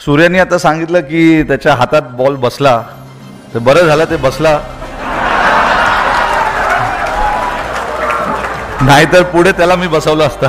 सूर्याने आता सांगितलं की त्याच्या हातात बॉल बसला, तर बरं झालं ते बसला, नाहीतर पुढे त्याला मी बसवलं असतं.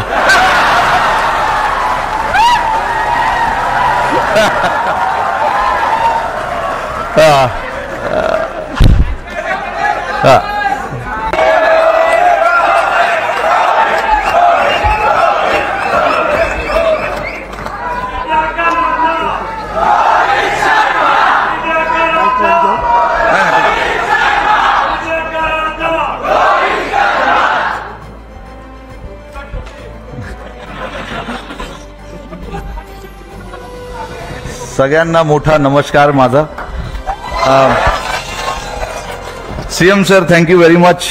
सगळ्यांना मोठा नमस्कार माझा. CM sir, thank you very much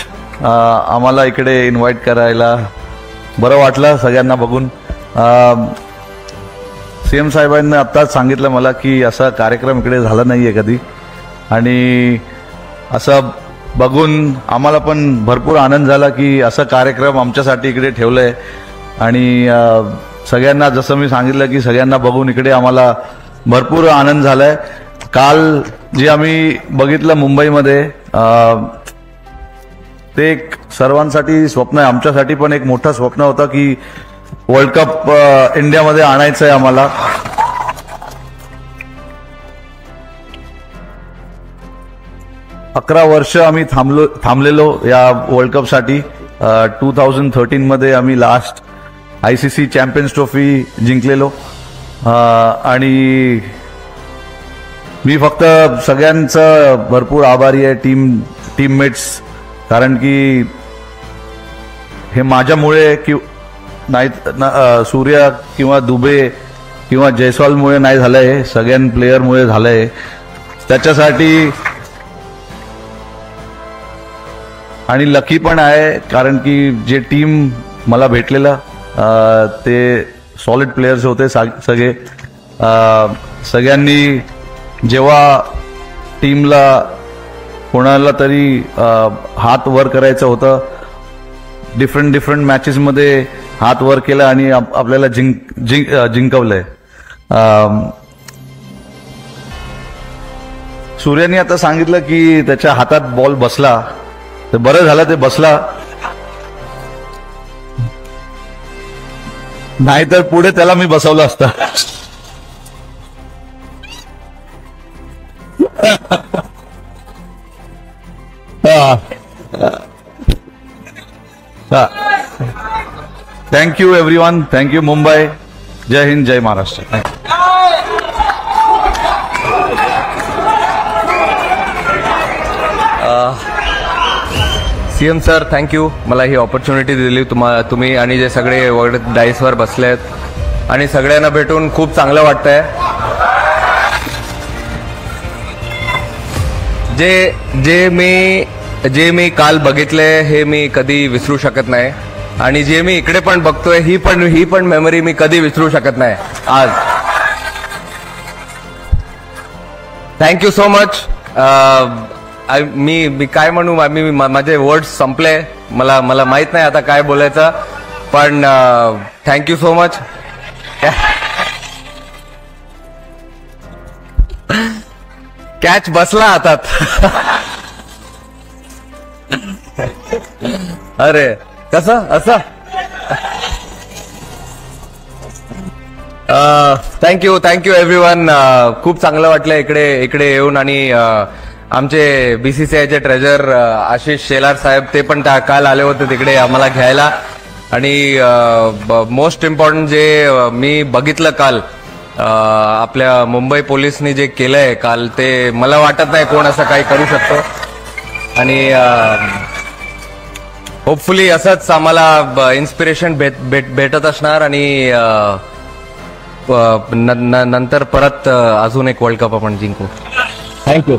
आम्हाला इकडे इन्व्हाइट करायला. बरं वाटलं सगळ्यांना बघून. सीएम साहेबांनी आत्ताच सांगितलं मला की असा कार्यक्रम इकडे झाला नाहीये कधी, आणि असं बघून आम्हाला पण भरपूर आनंद झाला की असा कार्यक्रम आमच्यासाठी इकडे ठेवलंय. आणि सगळ्यांना जसं मी सांगितलं की सगळ्यांना बघून इकडे आम्हाला भरपूर आनंद झालाय. काल जे आम्ही बघितलं मुंबईमध्ये, ते एक सर्वांसाठी स्वप्न आहे, आमच्यासाठी पण एक मोठं स्वप्न होतं की वर्ल्ड कप इंडियामध्ये आणायचं आहे आम्हाला. अकरा वर्ष आम्ही थांबलेलो या वर्ल्ड कपसाठी. 2013 मध्ये आम्ही लास्ट ICC चॅम्पियन्स ट्रॉफी जिंकलेलो. आणि मी फक्त सगळ्यांचं भरपूर आभारी आहे, टीममेट्स, कारण की हे माझ्यामुळे की नाही, सूर्या किंवा दुबे किंवा जयस्वालमुळे नाही झालंय, सगळ्या प्लेयरमुळे झालंय. त्याच्यासाठी आणि लकी पण आहे, कारण की जे टीम मला भेटलेलं ते सॉलिड प्लेयर्स होते सगळे. सगळ्यांनी जेव्हा टीमला कोणाला तरी हात वर करायचं होतं, डिफरंट मॅचेसमध्ये हात वर केला आणि आपल्याला जिंकवलंय. सूर्याने आता सांगितलं की त्याच्या हातात बॉल बसला, तर बरं झालं ते बसला, नाहीतर पुढे त्याला मी बसवलं असतं. Thank you everyone, thank you Mumbai. जय हिंद, जय महाराष्ट्र. सीएम सर, थँक्यू मला ही ऑपॉर्च्युनिटी दिली. तुम्ही आणि जे सगळे वगैरे डाईसवर बसलेत आणि सगळ्यांना भेटून खूप चांगलं वाटतंय. जे मी काल बघितले हे मी कधी विसरू शकत नाही, आणि जे मी इकडे पण बघतोय ही पण मेमरी मी कधी विसरू शकत नाही आज. Thank you so much. मी काय म्हणू, माझे वर्ड्स संपले, मला माहित नाही आता काय बोलायचं, पण थँक्यू सो मच. कॅच बसला हातात. अरे कसं असं. Thank you everyone. खूप चांगलं वाटलं इकडे येऊन. आणि आमचे BCCIचे ट्रेजर आशिष शेलार साहेब, ते पण काल आले होते तिकडे आम्हाला घ्यायला. आणि मोस्ट इम्पॉर्टंट जे मी बघितलं काल, आपल्या मुंबई पोलिसनी जे केलंय काल, ते मला वाटत नाही कोण असं काही करू शकतो. आणि होपफुली असंच आम्हाला इन्स्पिरेशन भेटत असणार, आणि नंतर परत अजून एक वर्ल्ड कप आपण जिंकू. थँक्यू.